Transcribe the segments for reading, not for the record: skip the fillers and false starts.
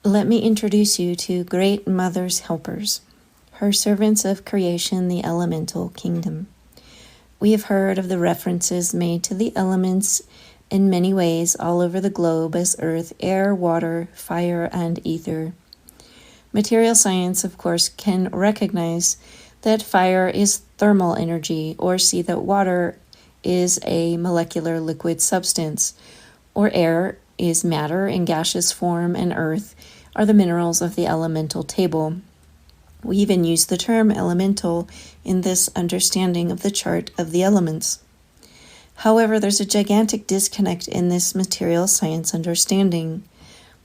Let me introduce you to Great Mother's helpers, her servants of creation, the elemental kingdom. We have heard of the references made to the elements in many ways all over the globe as earth, air, water, fire, and ether. Material science, of course, can recognize that fire is thermal energy, or see that water is a molecular liquid substance, or air is matter in gaseous form, and earth are the minerals of the elemental table. We even use the term elemental in this understanding of the chart of the elements. However, there's a gigantic disconnect in this material science understanding.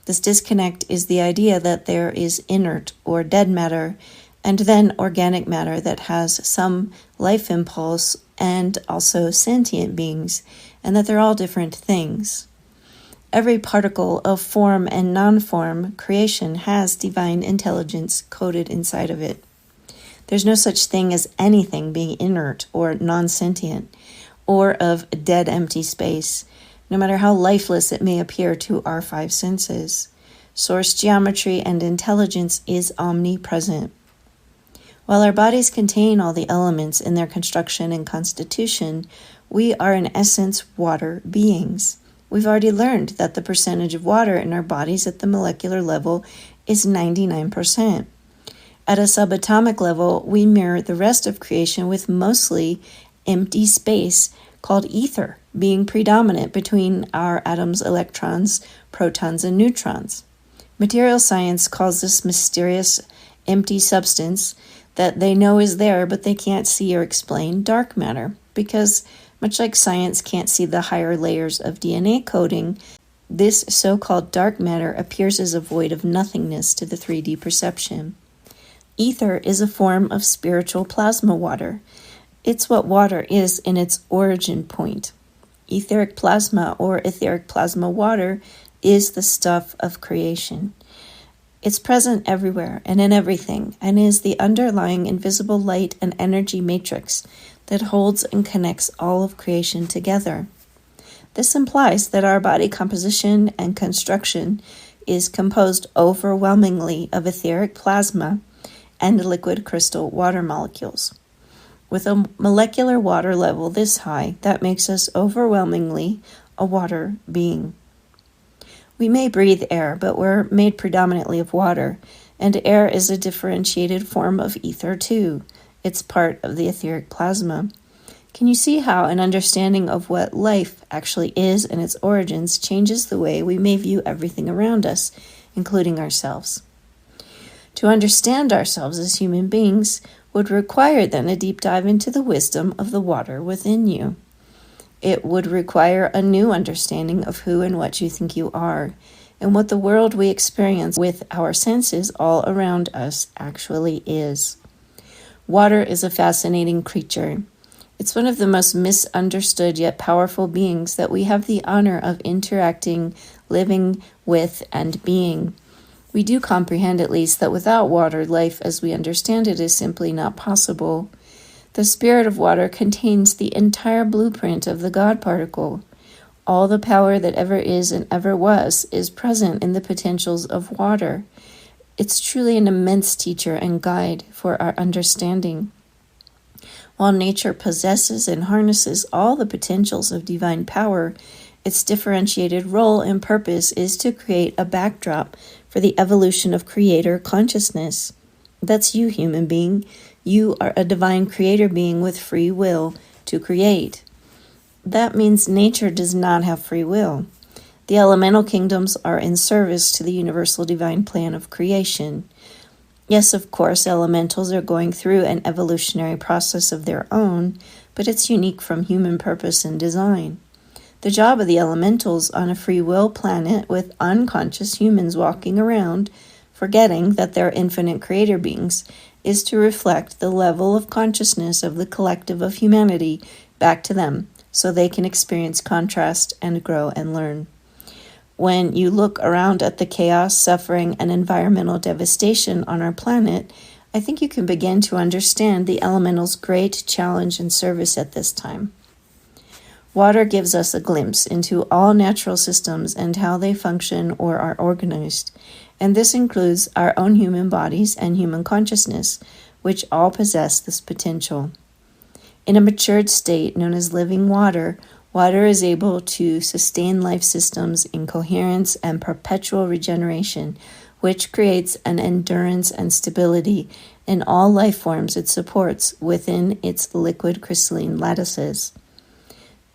This disconnect is the idea that there is inert or dead matter, and then organic matter that has some life impulse and also sentient beings, and that they're all different things. Every particle of form and non-form creation has divine intelligence coded inside of it. There's no such thing as anything being inert or non-sentient, or of dead empty space, no matter how lifeless it may appear to our five senses. Source geometry and intelligence is omnipresent. While our bodies contain all the elements in their construction and constitution, we are in essence water beings. We've already learned that the percentage of water in our bodies at the molecular level is 99%. At a subatomic level, we mirror the rest of creation with mostly empty space called ether, being predominant between our atoms, electrons, protons, and neutrons. Material science calls this mysterious empty substance that they know is there but they can't see or explain dark matter, because much like science can't see the higher layers of DNA coding, this so-called dark matter appears as a void of nothingness to the 3D perception. Ether is a form of spiritual plasma water. It's what water is in its origin point. Etheric plasma or etheric plasma water is the stuff of creation. It's present everywhere and in everything, and is the underlying invisible light and energy matrix that holds and connects all of creation together. This implies that our body composition and construction is composed overwhelmingly of etheric plasma and liquid crystal water molecules. With a molecular water level this high, that makes us overwhelmingly a water being. We may breathe air, but we're made predominantly of water, and air is a differentiated form of ether too. It's part of the etheric plasma. Can you see how an understanding of what life actually is and its origins changes the way we may view everything around us, including ourselves? To understand ourselves as human beings would require then a deep dive into the wisdom of the water within you. It would require a new understanding of who and what you think you are, and what the world we experience with our senses all around us actually is. Water is a fascinating creature. It's one of the most misunderstood yet powerful beings that we have the honor of interacting, living with, and being. We do comprehend at least that without water, life as we understand it is simply not possible. The spirit of water contains the entire blueprint of the God particle. All the power that ever is and ever was is present in the potentials of water. It's truly an immense teacher and guide for our understanding. While nature possesses and harnesses all the potentials of divine power, its differentiated role and purpose is to create a backdrop for the evolution of creator consciousness. That's you, human being. You are a divine creator being with free will to create. That means nature does not have free will. The elemental kingdoms are in service to the universal divine plan of creation. Yes, of course, elementals are going through an evolutionary process of their own, but it's unique from human purpose and design. The job of the elementals on a free will planet with unconscious humans walking around, forgetting that they're infinite creator beings, is to reflect the level of consciousness of the collective of humanity back to them, so they can experience contrast and grow and learn. When you look around at the chaos, suffering, and environmental devastation on our planet, I think you can begin to understand the elemental's great challenge and service at this time. Water gives us a glimpse into all natural systems and how they function or are organized, and this includes our own human bodies and human consciousness, which all possess this potential. In a matured state known as living water, water is able to sustain life systems in coherence and perpetual regeneration, which creates an endurance and stability in all life forms it supports within its liquid crystalline lattices.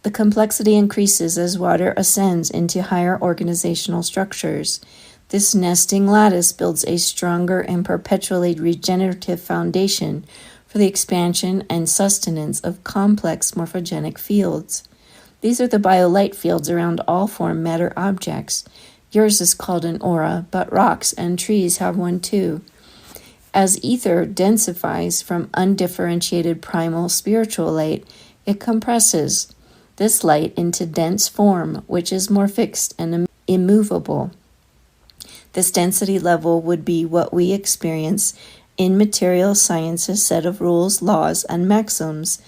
The complexity increases as water ascends into higher organizational structures. This nesting lattice builds a stronger and perpetually regenerative foundation for the expansion and sustenance of complex morphogenic fields. These are the biolight fields around all form matter objects. Yours is called an aura, but rocks and trees have one too. As ether densifies from undifferentiated primal spiritual light, it compresses this light into dense form, which is more fixed and immovable. This density level would be what we experience in material science's set of rules, laws, and maxims.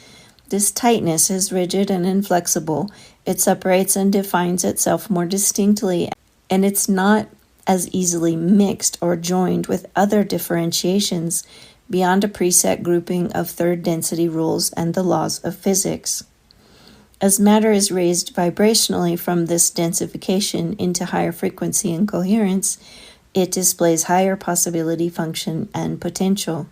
This tightness is rigid and inflexible. It separates and defines itself more distinctly, and it's not as easily mixed or joined with other differentiations beyond a preset grouping of third density rules and the laws of physics. As matter is raised vibrationally from this densification into higher frequency and coherence, it displays higher possibility, function, and potential.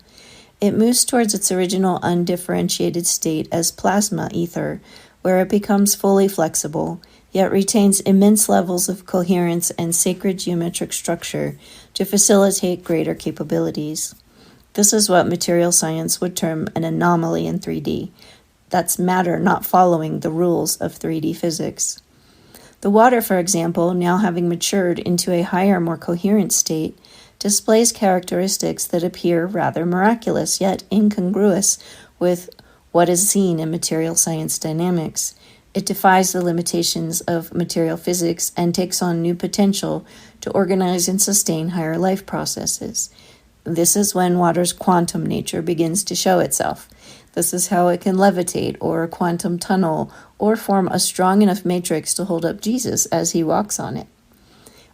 It moves towards its original undifferentiated state as plasma ether, where it becomes fully flexible, yet retains immense levels of coherence and sacred geometric structure to facilitate greater capabilities. This is what material science would term an anomaly in 3D. That's matter not following the rules of 3D physics. The water, for example, now having matured into a higher, more coherent state, displays characteristics that appear rather miraculous, yet incongruous with what is seen in material science dynamics. It defies the limitations of material physics and takes on new potential to organize and sustain higher life processes. This is when water's quantum nature begins to show itself. This is how it can levitate or quantum tunnel or form a strong enough matrix to hold up Jesus as he walks on it.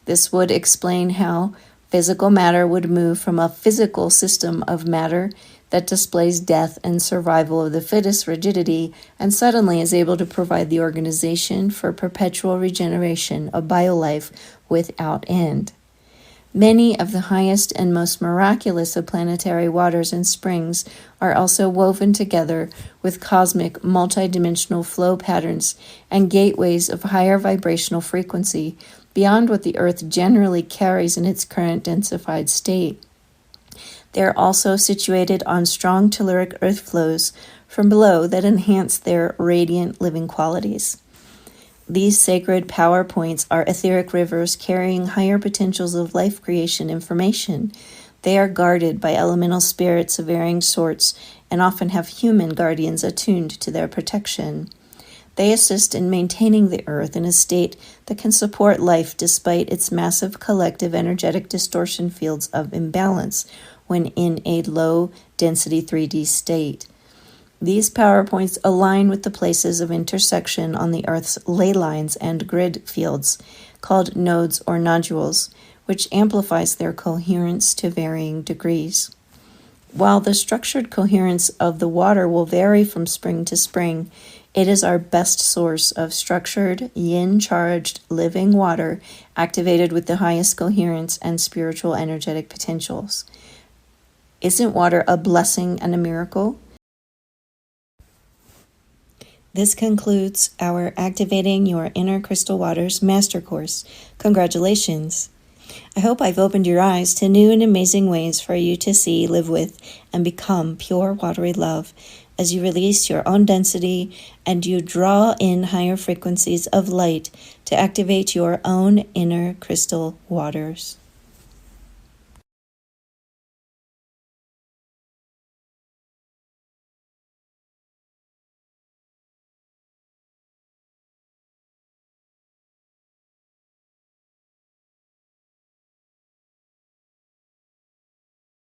This would explain how physical matter would move from a physical system of matter that displays death and survival of the fittest rigidity and suddenly is able to provide the organization for perpetual regeneration of biolife without end. Many of the highest and most miraculous of planetary waters and springs are also woven together with cosmic multidimensional flow patterns and gateways of higher vibrational frequency beyond what the Earth generally carries in its current densified state. They are also situated on strong telluric earth flows from below that enhance their radiant living qualities. These sacred power points are etheric rivers carrying higher potentials of life creation information. They are guarded by elemental spirits of varying sorts and often have human guardians attuned to their protection. They assist in maintaining the earth in a state that can support life despite its massive collective energetic distortion fields of imbalance when in a low-density 3D state. These power points align with the places of intersection on the Earth's ley lines and grid fields, called nodes or nodules, which amplifies their coherence to varying degrees. While the structured coherence of the water will vary from spring to spring, it is our best source of structured, yin-charged, living water activated with the highest coherence and spiritual energetic potentials. Isn't water a blessing and a miracle? This concludes our Activating Your Inner Crystal Waters Master Course. Congratulations! I hope I've opened your eyes to new and amazing ways for you to see, live with, and become pure watery love as you release your own density and you draw in higher frequencies of light to activate your own inner crystal waters.